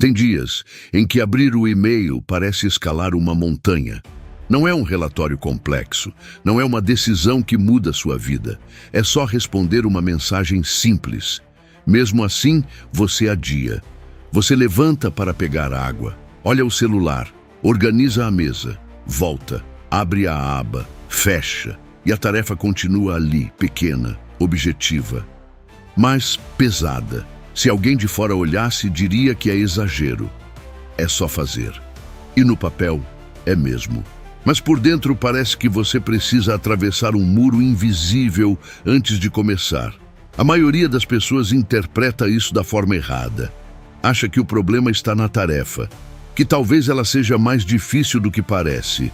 Tem dias em que abrir o e-mail parece escalar uma montanha. Não é um relatório complexo, não é uma decisão que muda sua vida. É só responder uma mensagem simples. Mesmo assim, você adia. Você levanta para pegar água, olha o celular, organiza a mesa, volta, abre a aba, fecha, e a tarefa continua ali, pequena, objetiva, mas pesada. Se alguém de fora olhasse, diria que é exagero. É só fazer. E no papel, é mesmo. Mas por dentro parece que você precisa atravessar um muro invisível antes de começar. A maioria das pessoas interpreta isso da forma errada. Acha que o problema está na tarefa, que talvez ela seja mais difícil do que parece,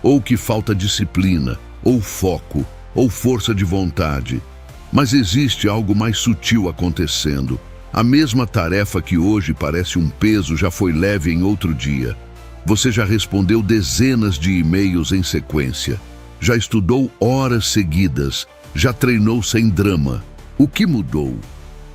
ou que falta disciplina, ou foco, ou força de vontade. Mas existe algo mais sutil acontecendo. A mesma tarefa que hoje parece um peso já foi leve em outro dia. Você já respondeu dezenas de e-mails em sequência. Já estudou horas seguidas. Já treinou sem drama. O que mudou?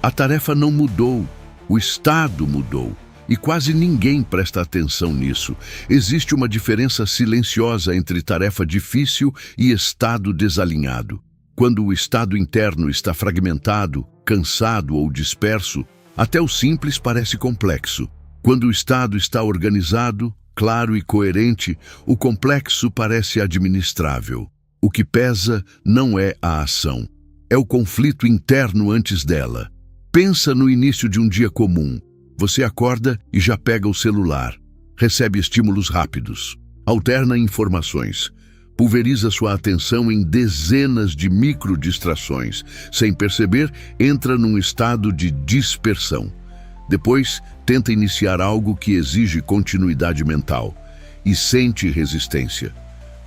A tarefa não mudou. O estado mudou. E quase ninguém presta atenção nisso. Existe uma diferença silenciosa entre tarefa difícil e estado desalinhado. Quando o estado interno está fragmentado, cansado ou disperso, até o simples parece complexo. Quando o estado está organizado, claro e coerente, o complexo parece administrável. O que pesa não é a ação, é o conflito interno antes dela. Pensa no início de um dia comum. Você acorda e já pega o celular, recebe estímulos rápidos, alterna informações, pulveriza sua atenção em dezenas de microdistrações. Sem perceber, entra num estado de dispersão. Depois, tenta iniciar algo que exige continuidade mental e sente resistência.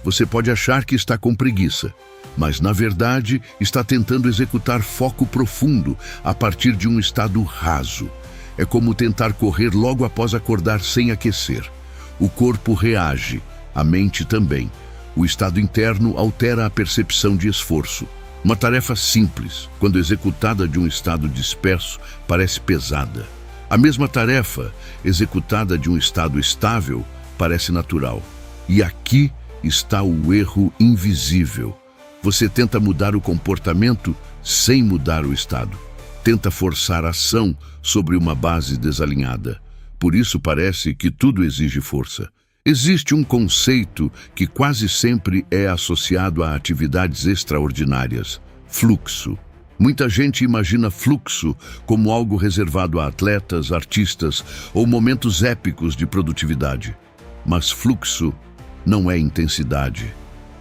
Você pode achar que está com preguiça, mas na verdade está tentando executar foco profundo a partir de um estado raso. É como tentar correr logo após acordar sem aquecer. O corpo reage, a mente também. O estado interno altera a percepção de esforço. Uma tarefa simples, quando executada de um estado disperso, parece pesada. A mesma tarefa, executada de um estado estável, parece natural. E aqui está o erro invisível. Você tenta mudar o comportamento sem mudar o estado. Tenta forçar ação sobre uma base desalinhada. Por isso parece que tudo exige força. Existe um conceito que quase sempre é associado a atividades extraordinárias: fluxo. Muita gente imagina fluxo como algo reservado a atletas, artistas ou momentos épicos de produtividade. Mas fluxo não é intensidade,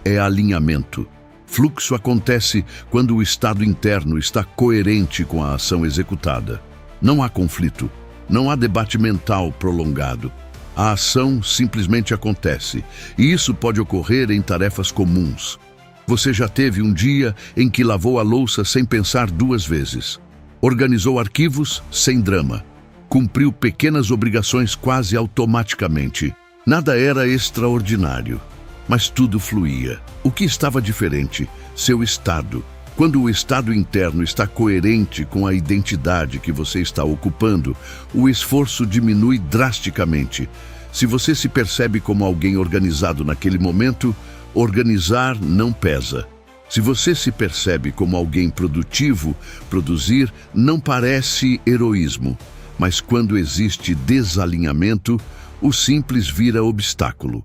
é alinhamento. Fluxo acontece quando o estado interno está coerente com a ação executada. Não há conflito, não há debate mental prolongado. A ação simplesmente acontece, e isso pode ocorrer em tarefas comuns. Você já teve um dia em que lavou a louça sem pensar duas vezes, organizou arquivos sem drama, cumpriu pequenas obrigações quase automaticamente. Nada era extraordinário, mas tudo fluía. O que estava diferente? Seu estado. Quando o estado interno está coerente com a identidade que você está ocupando, o esforço diminui drasticamente. Se você se percebe como alguém organizado naquele momento, organizar não pesa. Se você se percebe como alguém produtivo, produzir não parece heroísmo. Mas quando existe desalinhamento, o simples vira obstáculo.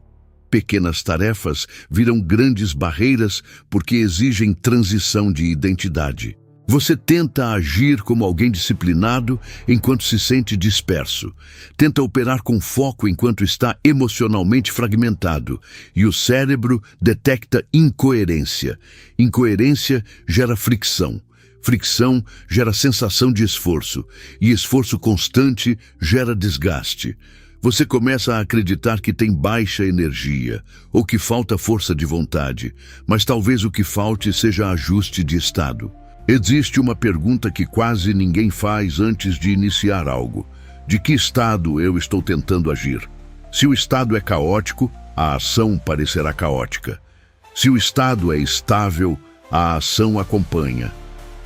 Pequenas tarefas viram grandes barreiras porque exigem transição de identidade. Você tenta agir como alguém disciplinado enquanto se sente disperso. Tenta operar com foco enquanto está emocionalmente fragmentado. E o cérebro detecta incoerência. Incoerência gera fricção. Fricção gera sensação de esforço. E esforço constante gera desgaste. Você começa a acreditar que tem baixa energia ou que falta força de vontade, mas talvez o que falte seja ajuste de estado. Existe uma pergunta que quase ninguém faz antes de iniciar algo: de que estado eu estou tentando agir? Se o estado é caótico, a ação parecerá caótica. Se o estado é estável, a ação acompanha.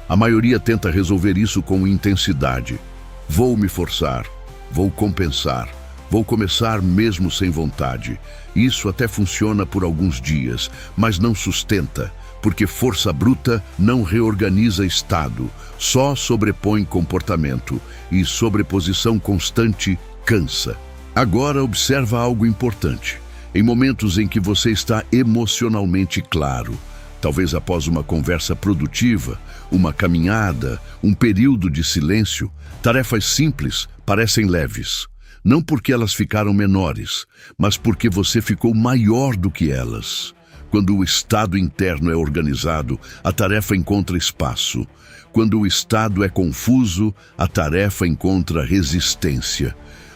A maioria tenta resolver isso com intensidade. Vou me forçar. Vou compensar. Vou começar mesmo sem vontade. Isso até funciona por alguns dias, mas não sustenta, porque força bruta não reorganiza estado, só sobrepõe comportamento, e sobreposição constante cansa. Agora observa algo importante. Em momentos em que você está emocionalmente claro, talvez após uma conversa produtiva, uma caminhada, um período de silêncio, tarefas simples parecem leves. Não porque elas ficaram menores, mas porque você ficou maior do que elas. Quando o estado interno é organizado, a tarefa encontra espaço. Quando o estado é confuso, a tarefa encontra resistência.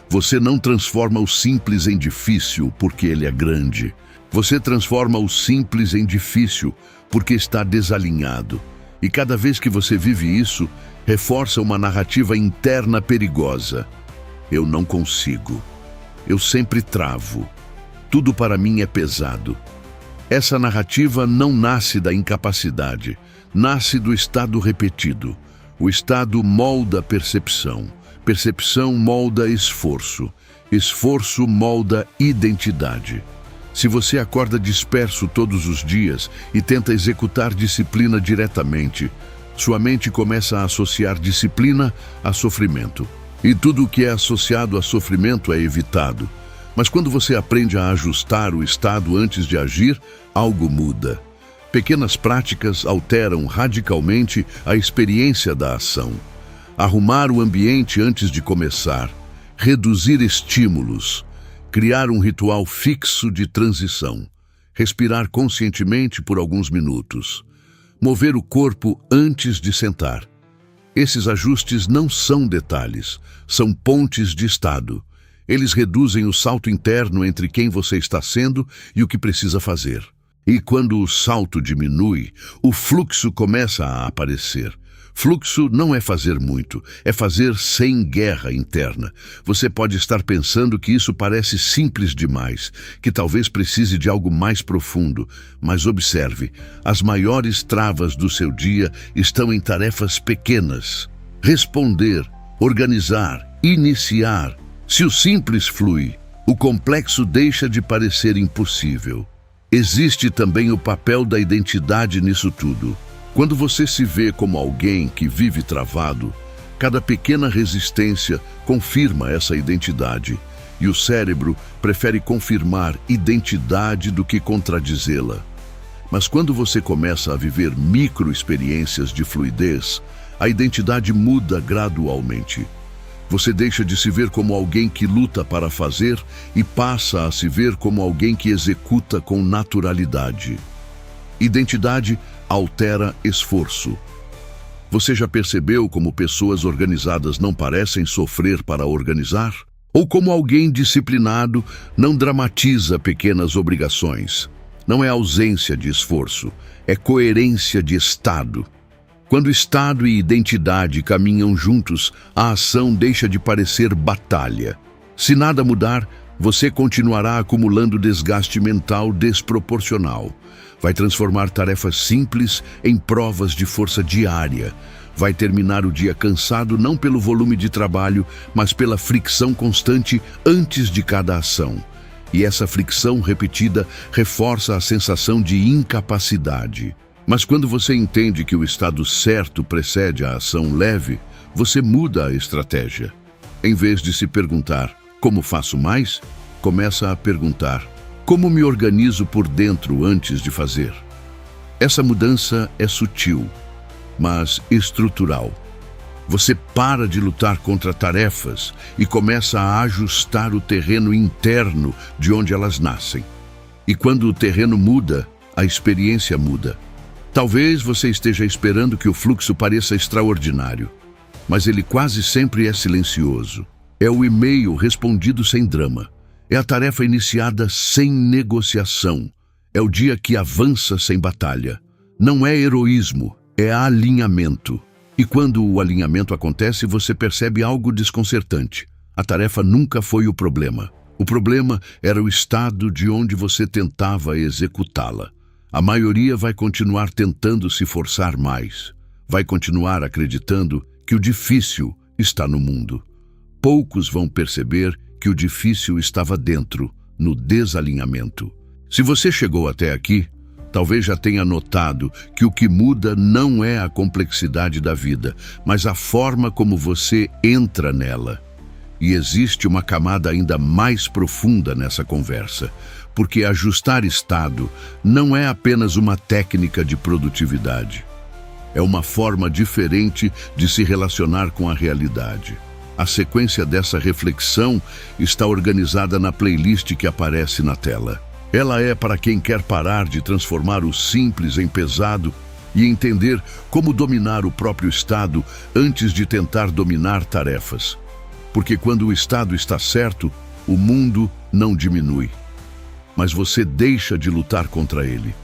Você não transforma o simples em difícil porque ele é grande. Você transforma o simples em difícil porque está desalinhado. E cada vez que você vive isso, reforça uma narrativa interna perigosa. Eu não consigo. Eu sempre travo. Tudo para mim é pesado. Essa narrativa não nasce da incapacidade, nasce do estado repetido. O estado molda percepção. Percepção molda esforço. Esforço molda identidade. Se você acorda disperso todos os dias e tenta executar disciplina diretamente, sua mente começa a associar disciplina a sofrimento. E tudo o que é associado a sofrimento é evitado. Mas quando você aprende a ajustar o estado antes de agir, algo muda. Pequenas práticas alteram radicalmente a experiência da ação. Arrumar o ambiente antes de começar, reduzir estímulos, criar um ritual fixo de transição, respirar conscientemente por alguns minutos, mover o corpo antes de sentar. Esses ajustes não são detalhes, são pontes de estado. Eles reduzem o salto interno entre quem você está sendo e o que precisa fazer. E quando o salto diminui, o fluxo começa a aparecer. Fluxo não é fazer muito, é fazer sem guerra interna. Você pode estar pensando que isso parece simples demais, que talvez precise de algo mais profundo. Mas observe, as maiores travas do seu dia estão em tarefas pequenas. Responder, organizar, iniciar. Se o simples flui, o complexo deixa de parecer impossível. Existe também o papel da identidade nisso tudo. Quando você se vê como alguém que vive travado, cada pequena resistência confirma essa identidade, e o cérebro prefere confirmar identidade do que contradizê-la. Mas quando você começa a viver micro-experiências de fluidez, a identidade muda gradualmente. Você deixa de se ver como alguém que luta para fazer e passa a se ver como alguém que executa com naturalidade. Identidade altera esforço. Você já percebeu como pessoas organizadas não parecem sofrer para organizar? Ou como alguém disciplinado não dramatiza pequenas obrigações? Não é ausência de esforço, é coerência de estado. Quando estado e identidade caminham juntos, a ação deixa de parecer batalha. Se nada mudar, você continuará acumulando desgaste mental desproporcional. Vai transformar tarefas simples em provas de força diária. Vai terminar o dia cansado não pelo volume de trabalho, mas pela fricção constante antes de cada ação. E essa fricção repetida reforça a sensação de incapacidade. Mas quando você entende que o estado certo precede a ação leve, você muda a estratégia. Em vez de se perguntar, como faço mais? Começa a perguntar, como me organizo por dentro antes de fazer? Essa mudança é sutil, mas estrutural. Você para de lutar contra tarefas e começa a ajustar o terreno interno de onde elas nascem. E quando o terreno muda, a experiência muda. Talvez você esteja esperando que o fluxo pareça extraordinário, mas ele quase sempre é silencioso. É o e-mail respondido sem drama. É a tarefa iniciada sem negociação. É o dia que avança sem batalha. Não é heroísmo, é alinhamento. E quando o alinhamento acontece, você percebe algo desconcertante. A tarefa nunca foi o problema. O problema era o estado de onde você tentava executá-la. A maioria vai continuar tentando se forçar mais. Vai continuar acreditando que o difícil está no mundo. poucos vão perceber que o difícil estava dentro, no desalinhamento. Se você chegou até aqui, talvez já tenha notado que o que muda não é a complexidade da vida, mas a forma como você entra nela. E existe uma camada ainda mais profunda nessa conversa, porque ajustar estado não é apenas uma técnica de produtividade. É uma forma diferente de se relacionar com a realidade. A sequência dessa reflexão está organizada na playlist que aparece na tela. Ela é para quem quer parar de transformar o simples em pesado e entender como dominar o próprio estado antes de tentar dominar tarefas. Porque quando o estado está certo, o mundo não diminui, mas você deixa de lutar contra ele.